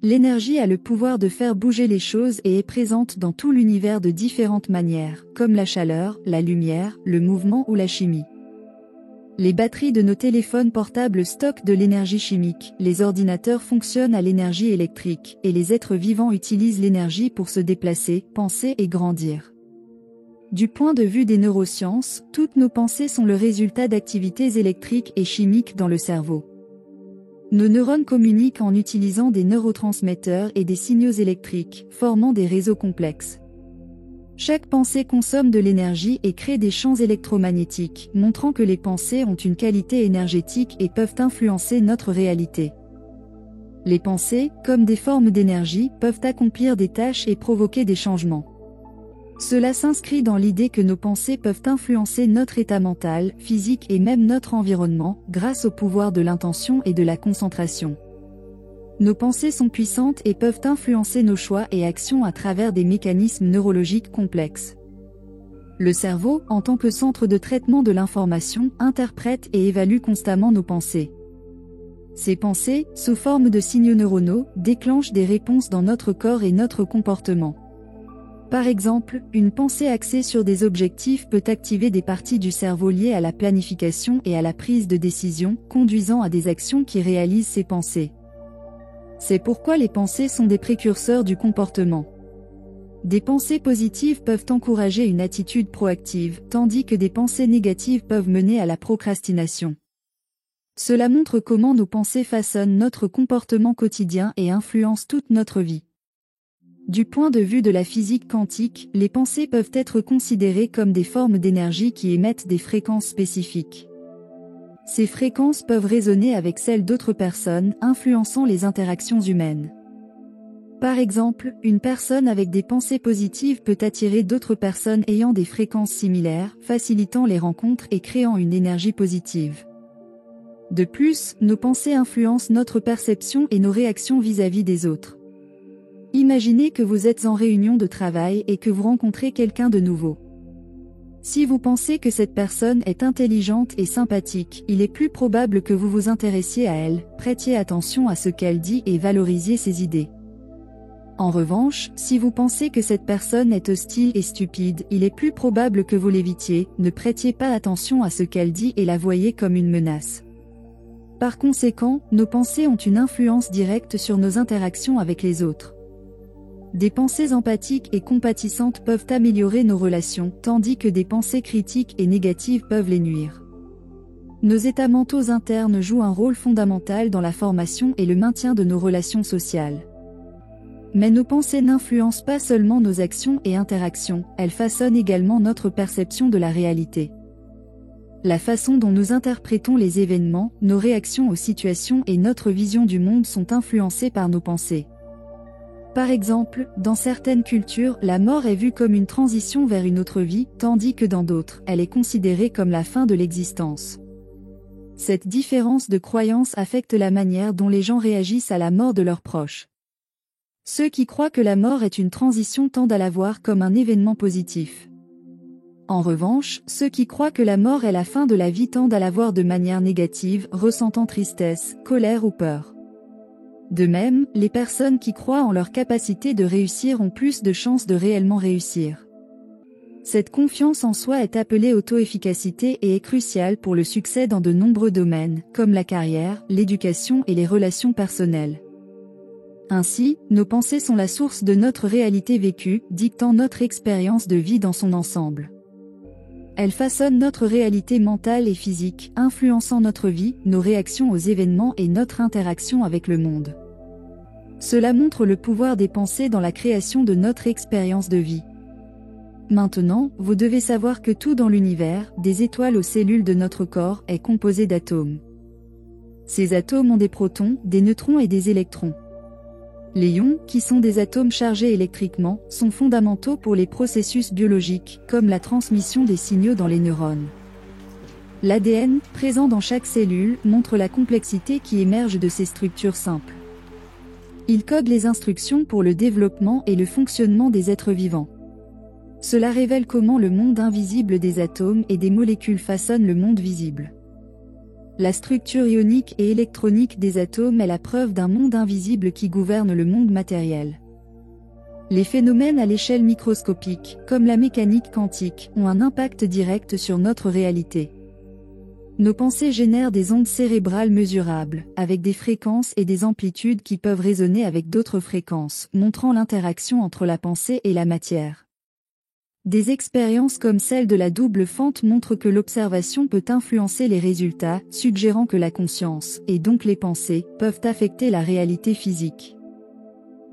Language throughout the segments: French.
L'énergie a le pouvoir de faire bouger les choses et est présente dans tout l'univers de différentes manières, comme la chaleur, la lumière, le mouvement ou la chimie. Les batteries de nos téléphones portables stockent de l'énergie chimique, les ordinateurs fonctionnent à l'énergie électrique, et les êtres vivants utilisent l'énergie pour se déplacer, penser et grandir. Du point de vue des neurosciences, toutes nos pensées sont le résultat d'activités électriques et chimiques dans le cerveau. Nos neurones communiquent en utilisant des neurotransmetteurs et des signaux électriques, formant des réseaux complexes. Chaque pensée consomme de l'énergie et crée des champs électromagnétiques, montrant que les pensées ont une qualité énergétique et peuvent influencer notre réalité. Les pensées, comme des formes d'énergie, peuvent accomplir des tâches et provoquer des changements. Cela s'inscrit dans l'idée que nos pensées peuvent influencer notre état mental, physique et même notre environnement, grâce au pouvoir de l'intention et de la concentration. Nos pensées sont puissantes et peuvent influencer nos choix et actions à travers des mécanismes neurologiques complexes. Le cerveau, en tant que centre de traitement de l'information, interprète et évalue constamment nos pensées. Ces pensées, sous forme de signaux neuronaux, déclenchent des réponses dans notre corps et notre comportement. Par exemple, une pensée axée sur des objectifs peut activer des parties du cerveau liées à la planification et à la prise de décision, conduisant à des actions qui réalisent ces pensées. C'est pourquoi les pensées sont des précurseurs du comportement. Des pensées positives peuvent encourager une attitude proactive, tandis que des pensées négatives peuvent mener à la procrastination. Cela montre comment nos pensées façonnent notre comportement quotidien et influencent toute notre vie. Du point de vue de la physique quantique, les pensées peuvent être considérées comme des formes d'énergie qui émettent des fréquences spécifiques. Ces fréquences peuvent résonner avec celles d'autres personnes, influençant les interactions humaines. Par exemple, une personne avec des pensées positives peut attirer d'autres personnes ayant des fréquences similaires, facilitant les rencontres et créant une énergie positive. De plus, nos pensées influencent notre perception et nos réactions vis-à-vis des autres. Imaginez que vous êtes en réunion de travail et que vous rencontrez quelqu'un de nouveau. Si vous pensez que cette personne est intelligente et sympathique, il est plus probable que vous vous intéressiez à elle, prêtiez attention à ce qu'elle dit et valorisiez ses idées. En revanche, si vous pensez que cette personne est hostile et stupide, il est plus probable que vous l'évitiez, ne prêtiez pas attention à ce qu'elle dit et la voyez comme une menace. Par conséquent, nos pensées ont une influence directe sur nos interactions avec les autres. Des pensées empathiques et compatissantes peuvent améliorer nos relations, tandis que des pensées critiques et négatives peuvent les nuire. Nos états mentaux internes jouent un rôle fondamental dans la formation et le maintien de nos relations sociales. Mais nos pensées n'influencent pas seulement nos actions et interactions, elles façonnent également notre perception de la réalité. La façon dont nous interprétons les événements, nos réactions aux situations et notre vision du monde sont influencées par nos pensées. Par exemple, dans certaines cultures, la mort est vue comme une transition vers une autre vie, tandis que dans d'autres, elle est considérée comme la fin de l'existence. Cette différence de croyance affecte la manière dont les gens réagissent à la mort de leurs proches. Ceux qui croient que la mort est une transition tendent à la voir comme un événement positif. En revanche, ceux qui croient que la mort est la fin de la vie tendent à la voir de manière négative, ressentant tristesse, colère ou peur. De même, les personnes qui croient en leur capacité de réussir ont plus de chances de réellement réussir. Cette confiance en soi est appelée auto-efficacité et est cruciale pour le succès dans de nombreux domaines, comme la carrière, l'éducation et les relations personnelles. Ainsi, nos pensées sont la source de notre réalité vécue, dictant notre expérience de vie dans son ensemble. Elles façonnent notre réalité mentale et physique, influençant notre vie, nos réactions aux événements et notre interaction avec le monde. Cela montre le pouvoir des pensées dans la création de notre expérience de vie. Maintenant, vous devez savoir que tout dans l'univers, des étoiles aux cellules de notre corps, est composé d'atomes. Ces atomes ont des protons, des neutrons et des électrons. Les ions, qui sont des atomes chargés électriquement, sont fondamentaux pour les processus biologiques, comme la transmission des signaux dans les neurones. L'ADN, présent dans chaque cellule, montre la complexité qui émerge de ces structures simples. Il code les instructions pour le développement et le fonctionnement des êtres vivants. Cela révèle comment le monde invisible des atomes et des molécules façonne le monde visible. La structure ionique et électronique des atomes est la preuve d'un monde invisible qui gouverne le monde matériel. Les phénomènes à l'échelle microscopique, comme la mécanique quantique, ont un impact direct sur notre réalité. Nos pensées génèrent des ondes cérébrales mesurables, avec des fréquences et des amplitudes qui peuvent résonner avec d'autres fréquences, montrant l'interaction entre la pensée et la matière. Des expériences comme celle de la double fente montrent que l'observation peut influencer les résultats, suggérant que la conscience, et donc les pensées, peuvent affecter la réalité physique.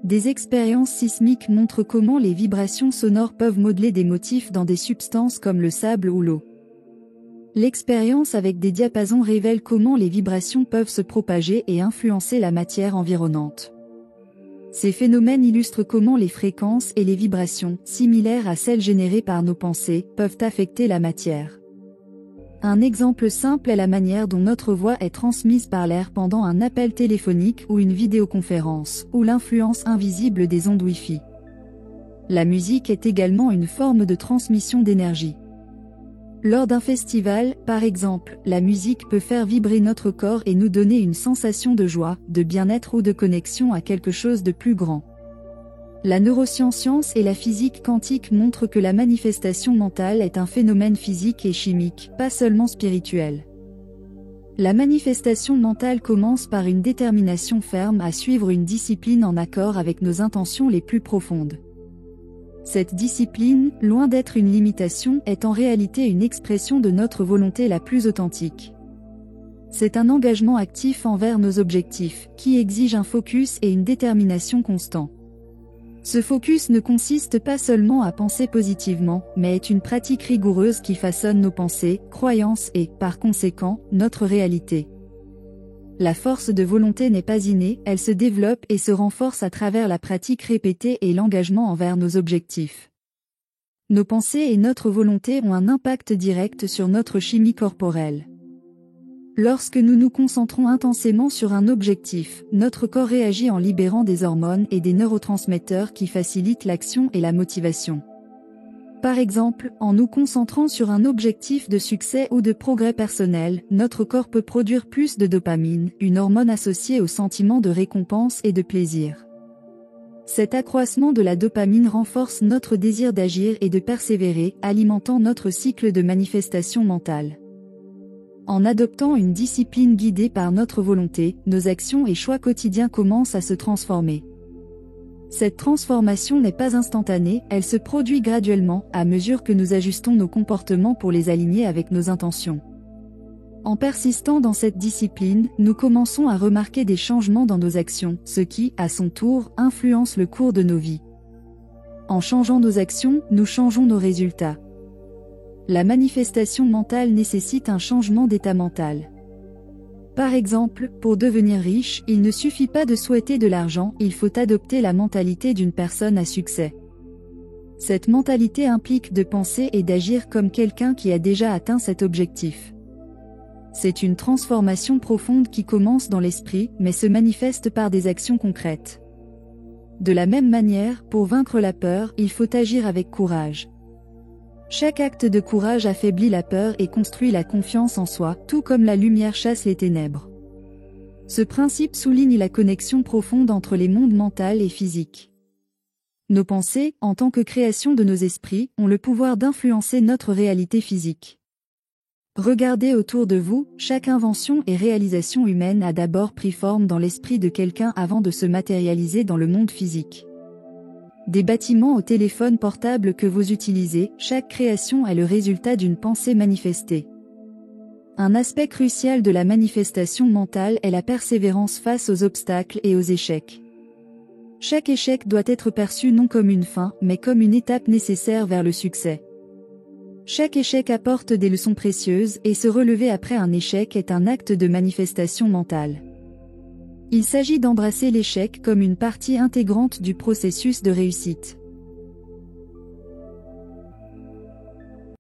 Des expériences sismiques montrent comment les vibrations sonores peuvent modeler des motifs dans des substances comme le sable ou l'eau. L'expérience avec des diapasons révèle comment les vibrations peuvent se propager et influencer la matière environnante. Ces phénomènes illustrent comment les fréquences et les vibrations, similaires à celles générées par nos pensées, peuvent affecter la matière. Un exemple simple est la manière dont notre voix est transmise par l'air pendant un appel téléphonique ou une vidéoconférence, ou l'influence invisible des ondes Wi-Fi. La musique est également une forme de transmission d'énergie. Lors d'un festival, par exemple, la musique peut faire vibrer notre corps et nous donner une sensation de joie, de bien-être ou de connexion à quelque chose de plus grand. La neuroscience et la physique quantique montrent que la manifestation mentale est un phénomène physique et chimique, pas seulement spirituel. La manifestation mentale commence par une détermination ferme à suivre une discipline en accord avec nos intentions les plus profondes. Cette discipline, loin d'être une limitation, est en réalité une expression de notre volonté la plus authentique. C'est un engagement actif envers nos objectifs, qui exige un focus et une détermination constants. Ce focus ne consiste pas seulement à penser positivement, mais est une pratique rigoureuse qui façonne nos pensées, croyances et, par conséquent, notre réalité. La force de volonté n'est pas innée, elle se développe et se renforce à travers la pratique répétée et l'engagement envers nos objectifs. Nos pensées et notre volonté ont un impact direct sur notre chimie corporelle. Lorsque nous nous concentrons intensément sur un objectif, notre corps réagit en libérant des hormones et des neurotransmetteurs qui facilitent l'action et la motivation. Par exemple, en nous concentrant sur un objectif de succès ou de progrès personnel, notre corps peut produire plus de dopamine, une hormone associée au sentiment de récompense et de plaisir. Cet accroissement de la dopamine renforce notre désir d'agir et de persévérer, alimentant notre cycle de manifestation mentale. En adoptant une discipline guidée par notre volonté, nos actions et choix quotidiens commencent à se transformer. Cette transformation n'est pas instantanée, elle se produit graduellement, à mesure que nous ajustons nos comportements pour les aligner avec nos intentions. En persistant dans cette discipline, nous commençons à remarquer des changements dans nos actions, ce qui, à son tour, influence le cours de nos vies. En changeant nos actions, nous changeons nos résultats. La manifestation mentale nécessite un changement d'état mental. Par exemple, pour devenir riche, il ne suffit pas de souhaiter de l'argent, il faut adopter la mentalité d'une personne à succès. Cette mentalité implique de penser et d'agir comme quelqu'un qui a déjà atteint cet objectif. C'est une transformation profonde qui commence dans l'esprit, mais se manifeste par des actions concrètes. De la même manière, pour vaincre la peur, il faut agir avec courage. Chaque acte de courage affaiblit la peur et construit la confiance en soi, tout comme la lumière chasse les ténèbres. Ce principe souligne la connexion profonde entre les mondes mental et physique. Nos pensées, en tant que création de nos esprits, ont le pouvoir d'influencer notre réalité physique. Regardez autour de vous, chaque invention et réalisation humaine a d'abord pris forme dans l'esprit de quelqu'un avant de se matérialiser dans le monde physique. Des bâtiments aux téléphones portables que vous utilisez, chaque création est le résultat d'une pensée manifestée. Un aspect crucial de la manifestation mentale est la persévérance face aux obstacles et aux échecs. Chaque échec doit être perçu non comme une fin, mais comme une étape nécessaire vers le succès. Chaque échec apporte des leçons précieuses et se relever après un échec est un acte de manifestation mentale. Il s'agit d'embrasser l'échec comme une partie intégrante du processus de réussite.